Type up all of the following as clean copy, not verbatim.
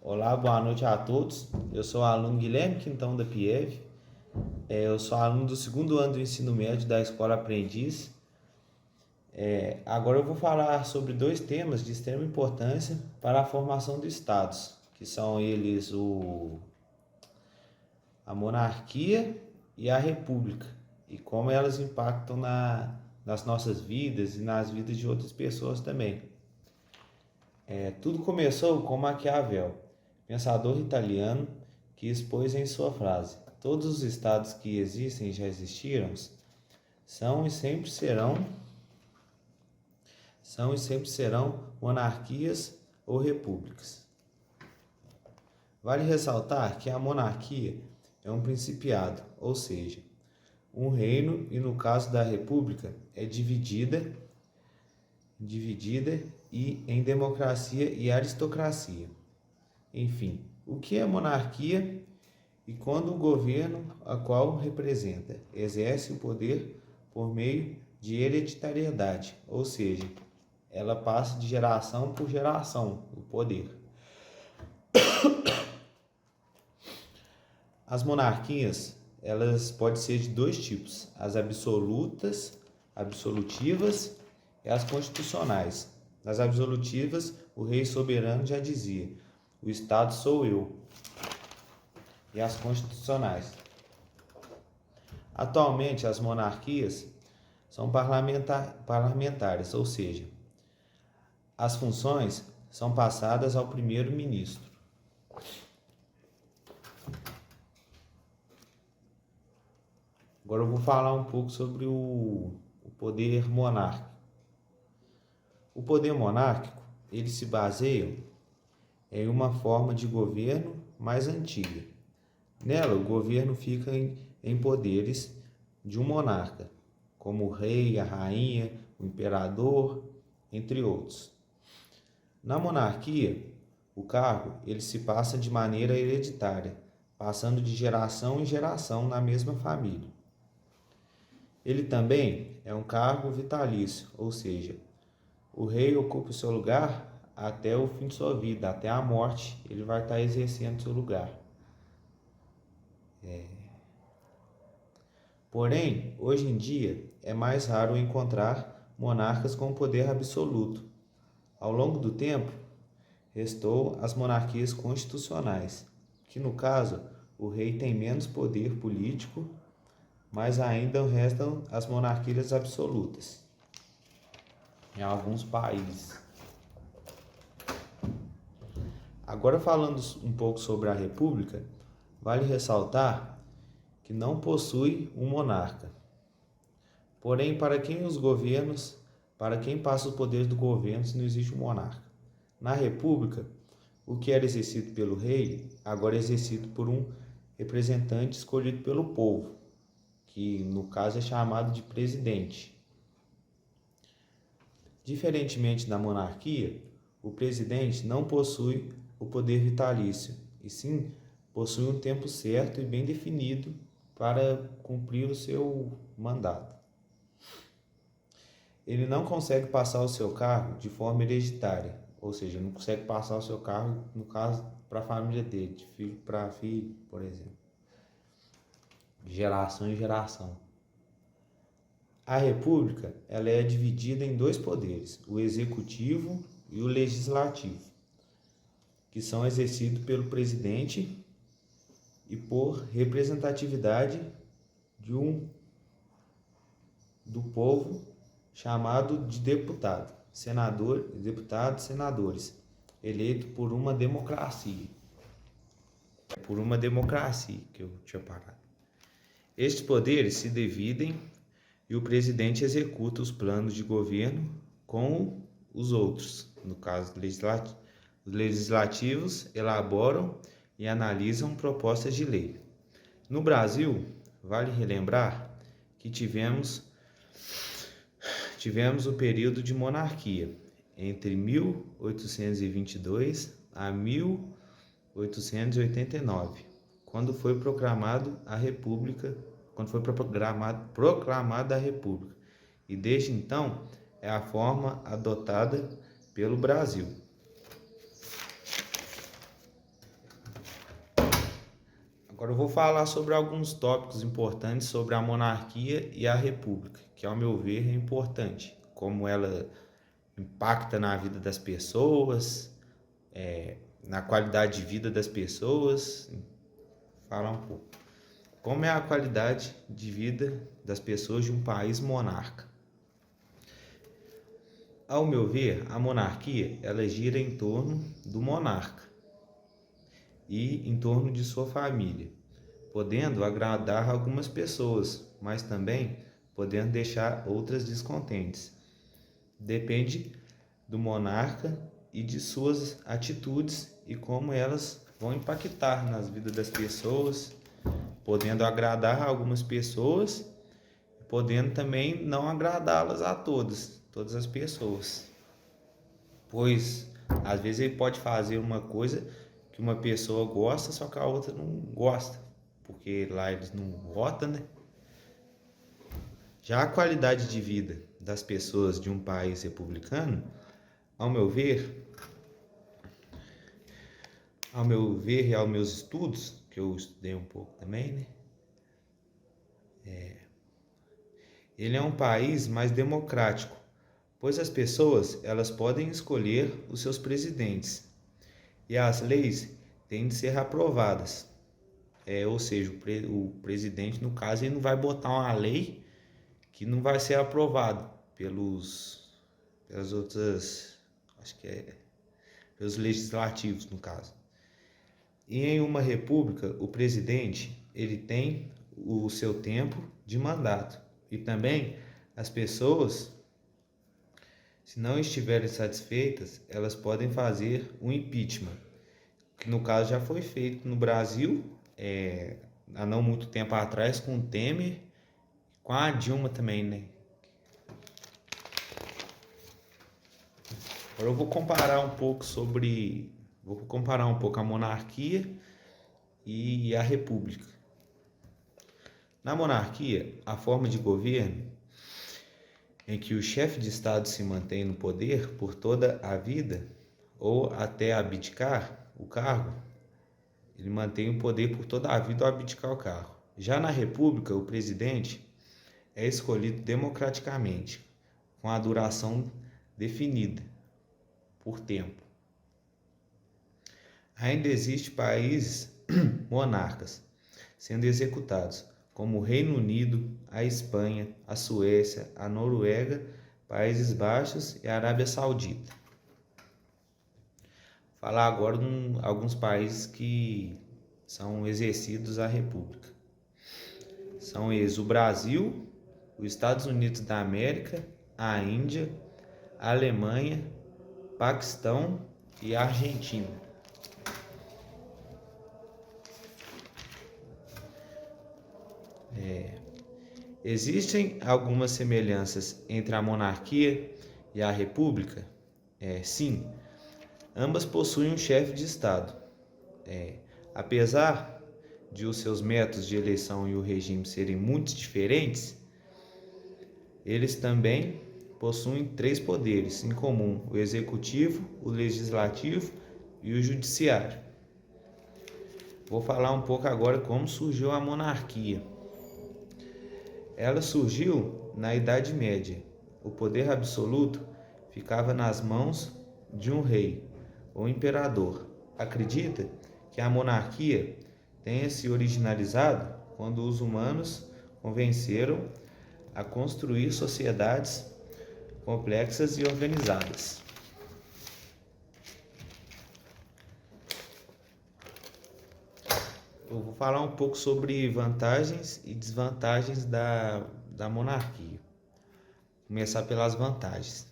Olá, boa noite a todos. Eu sou o aluno Guilherme Quintão da Pieve. Eu sou aluno do segundo ano do ensino médio da Escola Aprendiz. Agora eu vou falar sobre dois temas de extrema importância para a formação dos estados, que são eles a monarquia e a república, e como elas impactam nas nossas vidas e nas vidas de outras pessoas também. Tudo começou com Maquiavel, pensador italiano, que expôs em sua frase: todos os estados que existem e já existiram são e sempre serão monarquias ou repúblicas. Vale ressaltar que a monarquia é um principiado, ou seja, um reino, e no caso da república é dividida e em democracia e aristocracia. Enfim, o que é monarquia? E quando o governo a qual representa exerce o poder por meio de hereditariedade, ou seja, ela passa de geração por geração o poder. As monarquias, elas podem ser de dois tipos: as absolutivas e as constitucionais. Nas absolutivas, o rei soberano já dizia: o Estado sou eu. E as constitucionais. Atualmente, as monarquias são parlamentares, ou seja, as funções são passadas ao primeiro-ministro. Agora eu vou falar um pouco sobre o poder monárquico. O poder monárquico, ele se baseia em uma forma de governo mais antiga. Nela, o governo fica em poderes de um monarca, como o rei, a rainha, o imperador, entre outros. Na monarquia, o cargo ele se passa de maneira hereditária, passando de geração em geração na mesma família. Ele também é um cargo vitalício, ou seja, o rei ocupa o seu lugar até o fim de sua vida, até a morte, ele vai estar exercendo seu lugar. Porém, hoje em dia, é mais raro encontrar monarcas com poder absoluto. Ao longo do tempo, restou as monarquias constitucionais, que no caso, o rei tem menos poder político, mas ainda restam as monarquias absolutas em alguns países. Agora, falando um pouco sobre a república, vale ressaltar que não possui um monarca. Porém, para quem passa o poder do governo, não existe um monarca. Na república, o que era exercido pelo rei, agora é exercido por um representante escolhido pelo povo, que no caso é chamado de presidente. Diferentemente da monarquia, o presidente não possui o poder vitalício, e sim possui um tempo certo e bem definido para cumprir o seu mandato. Ele não consegue passar o seu cargo de forma hereditária, ou seja, não consegue passar o seu cargo, no caso, para a família dele, de filho para filho, por exemplo, de geração em geração. A república, ela é dividida em dois poderes, o executivo e o legislativo, que são exercidos pelo presidente e por representatividade do povo, chamado de deputados, senadores, eleito por uma democracia. Por uma democracia que eu tinha parado. Estes poderes se dividem e o presidente executa os planos de governo com os outros, no caso legislativo. Os legislativos elaboram e analisam propostas de lei. No Brasil, vale relembrar que tivemos o período de monarquia entre 1822 a 1889, quando foi proclamada a República, e desde então é a forma adotada pelo Brasil. Agora eu vou falar sobre alguns tópicos importantes sobre a monarquia e a república, que ao meu ver é importante, como ela impacta na vida das pessoas, na qualidade de vida das pessoas. Falar um pouco. Como é a qualidade de vida das pessoas de um país monarca? Ao meu ver, a monarquia ela gira em torno do monarca e em torno de sua família, podendo agradar algumas pessoas, mas também podendo deixar outras descontentes. Depende do monarca e de suas atitudes e como elas vão impactar nas vidas das pessoas, podendo agradar algumas pessoas, podendo também não agradá-las a todas as pessoas. Pois às vezes ele pode fazer uma coisa que uma pessoa gosta, só que a outra não gosta, porque lá eles não votam, né? Já a qualidade de vida das pessoas de um país republicano, ao meu ver, e aos meus estudos, que eu estudei um pouco também, né? Ele é um país mais democrático, pois as pessoas elas podem escolher os seus presidentes e as leis têm de ser aprovadas. Ou seja, o presidente, no caso, ele não vai botar uma lei que não vai ser aprovada pelas outras, acho que é, pelos legislativos, no caso. E em uma república, o presidente ele tem o seu tempo de mandato e também as pessoas, se não estiverem satisfeitas, elas podem fazer um impeachment, que no caso já foi feito no Brasil, há não muito tempo atrás, com o Temer, com a Dilma também, né? Agora eu vou comparar um pouco a monarquia e a república. Na monarquia, a forma de governo em que o chefe de Estado se mantém no poder por toda a vida ou até abdicar o cargo, ele mantém o poder por toda a vida ou abdicar o cargo. Já na república, o presidente é escolhido democraticamente, com a duração definida por tempo. Ainda existem países monarcas sendo executados, como o Reino Unido, a Espanha, a Suécia, a Noruega, Países Baixos e a Arábia Saudita. Vou falar agora de alguns países que são exercidos a república. São eles o Brasil, os Estados Unidos da América, a Índia, a Alemanha, Paquistão e a Argentina. Existem algumas semelhanças entre a monarquia e a república? Sim, ambas possuem um chefe de Estado. Apesar de os seus métodos de eleição e o regime serem muito diferentes, eles também possuem três poderes em comum: o executivo, o legislativo e o judiciário. Vou falar um pouco agora como surgiu a monarquia. Ela surgiu na Idade Média. O poder absoluto ficava nas mãos de um rei ou imperador. Acredita que a monarquia tenha se originalizado quando os humanos convenceram a construir sociedades complexas e organizadas. Eu vou falar um pouco sobre vantagens e desvantagens da monarquia. Vou começar pelas vantagens.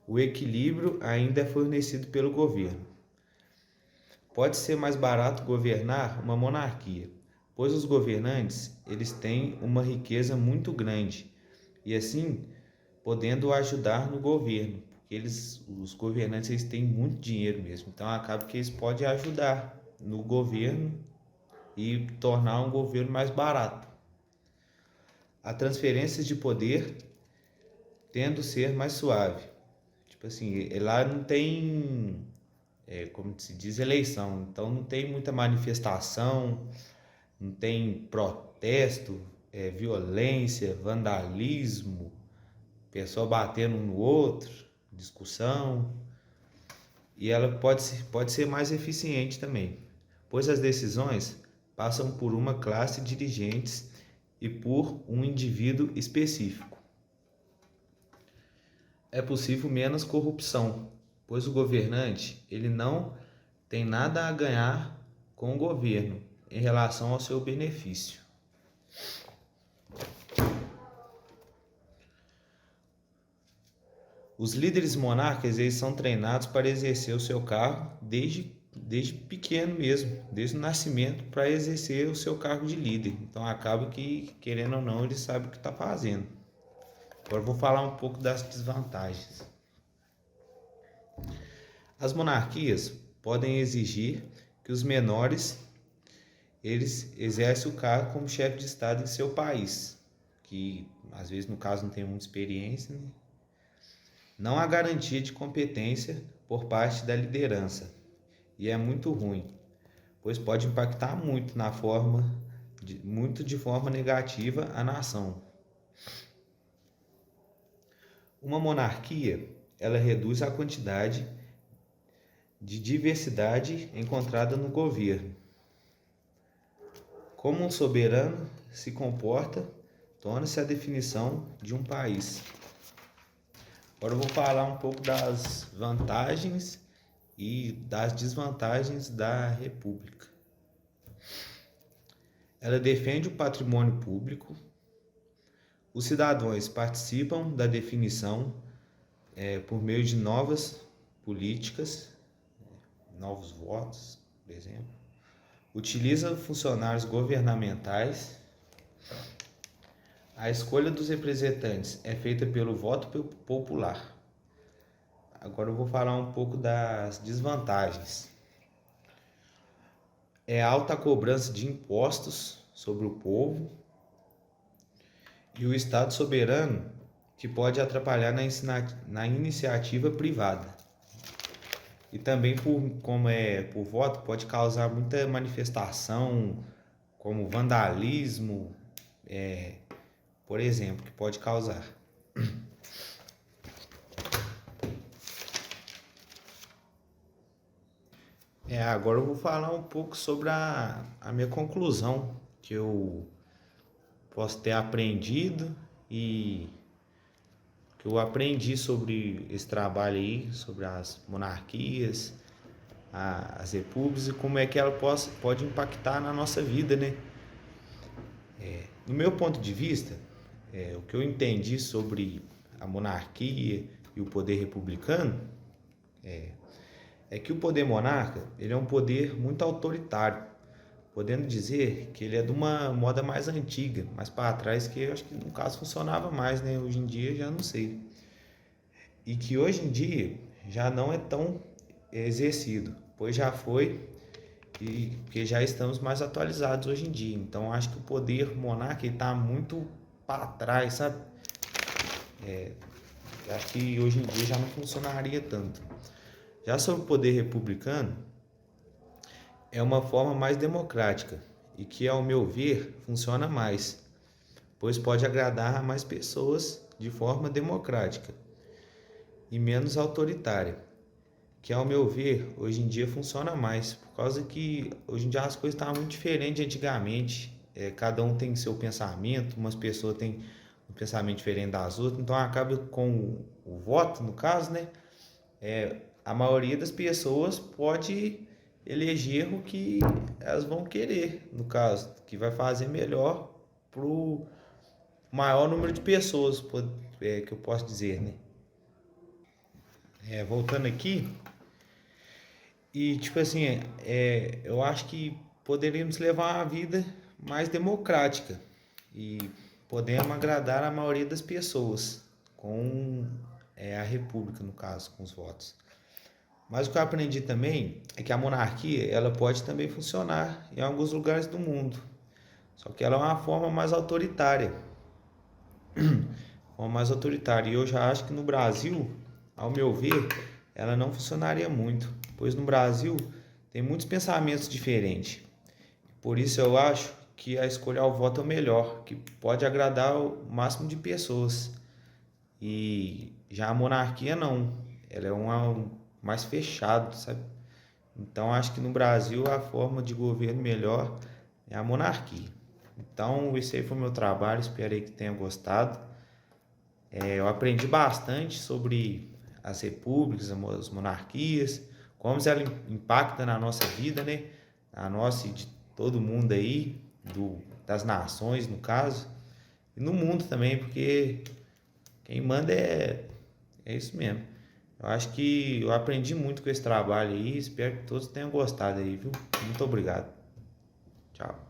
O equilíbrio ainda é fornecido pelo governo. Pode ser mais barato governar uma monarquia, pois os governantes eles têm uma riqueza muito grande e assim podendo ajudar no governo, porque os governantes eles têm muito dinheiro mesmo, então acaba que eles podem ajudar no governo e tornar um governo mais barato. A transferência de poder tendo a ser mais suave. Tipo assim, lá não tem como se diz, eleição. Então não tem muita manifestação, não tem protesto, violência, vandalismo, pessoa batendo um no outro, discussão. E ela pode ser mais eficiente também, pois as decisões passam por uma classe de dirigentes e por um indivíduo específico. É possível menos corrupção, pois o governante ele não tem nada a ganhar com o governo em relação ao seu benefício. Os líderes monarcas eles são treinados para exercer o seu cargo desde pequeno mesmo, desde o nascimento, para exercer o seu cargo de líder. Então acaba que, querendo ou não, ele sabe o que está fazendo. Agora eu vou falar um pouco das desvantagens. As monarquias podem exigir que os menores eles exercem o cargo como chefe de estado em seu país, que às vezes no caso não tem muita experiência, né? Não há garantia de competência por parte da liderança e é muito ruim, pois pode impactar muito de forma negativa a nação. Uma monarquia, ela reduz a quantidade de diversidade encontrada no governo. Como um soberano se comporta, torna-se a definição de um país. Agora eu vou falar um pouco das vantagens e das desvantagens da República. Ela defende o patrimônio público. Os cidadãos participam da definição por meio de novas políticas, novos votos, por exemplo. Utiliza funcionários governamentais. A escolha dos representantes é feita pelo voto popular. Agora eu vou falar um pouco das desvantagens. É alta a cobrança de impostos sobre o povo e o Estado soberano que pode atrapalhar na iniciativa privada. E também por voto pode causar muita manifestação, como vandalismo, por exemplo, que pode causar. Agora eu vou falar um pouco sobre a minha conclusão, que eu posso ter aprendido e que eu aprendi sobre esse trabalho aí, sobre as monarquias, as repúblicas e como é que ela pode impactar na nossa vida, né? No meu ponto de vista, o que eu entendi sobre a monarquia e o poder republicano é que o poder monarca ele é um poder muito autoritário, podendo dizer que ele é de uma moda mais antiga, mais para trás, que eu acho que no caso funcionava mais, né? Hoje em dia já não sei. E que hoje em dia já não é tão exercido, pois já foi e que já estamos mais atualizados hoje em dia. Então acho que o poder monarca está muito para trás, sabe? Acho que hoje em dia já não funcionaria tanto. Já sobre o poder republicano, é uma forma mais democrática e que, ao meu ver, funciona mais, pois pode agradar a mais pessoas de forma democrática e menos autoritária, que, ao meu ver, hoje em dia funciona mais, por causa que hoje em dia as coisas estavam muito diferentes de antigamente. Cada um tem seu pensamento, umas pessoas têm um pensamento diferente das outras, então acaba com o voto, no caso, né? A maioria das pessoas pode eleger o que elas vão querer, no caso, que vai fazer melhor para o maior número de pessoas, que eu posso dizer, né? Voltando aqui, e tipo assim, eu acho que poderíamos levar uma vida mais democrática e podemos agradar a maioria das pessoas com a república, no caso, com os votos. Mas o que eu aprendi também é que a monarquia ela pode também funcionar em alguns lugares do mundo. Só que ela é uma forma mais autoritária. E eu já acho que no Brasil, ao meu ver, ela não funcionaria muito, pois no Brasil tem muitos pensamentos diferentes. Por isso eu acho que a escolha ao voto é o melhor, que pode agradar o máximo de pessoas. E já a monarquia não, ela é uma mais fechado, sabe? Então acho que no Brasil a forma de governo melhor é a monarquia. Então esse aí foi o meu trabalho, espero aí que tenha gostado. Eu aprendi bastante sobre as repúblicas, as monarquias, como ela impacta na nossa vida, né? A nossa e de todo mundo aí, das nações no caso, e no mundo também, porque quem manda é isso mesmo. Eu acho que eu aprendi muito com esse trabalho aí, espero que todos tenham gostado aí, viu? Muito obrigado. Tchau.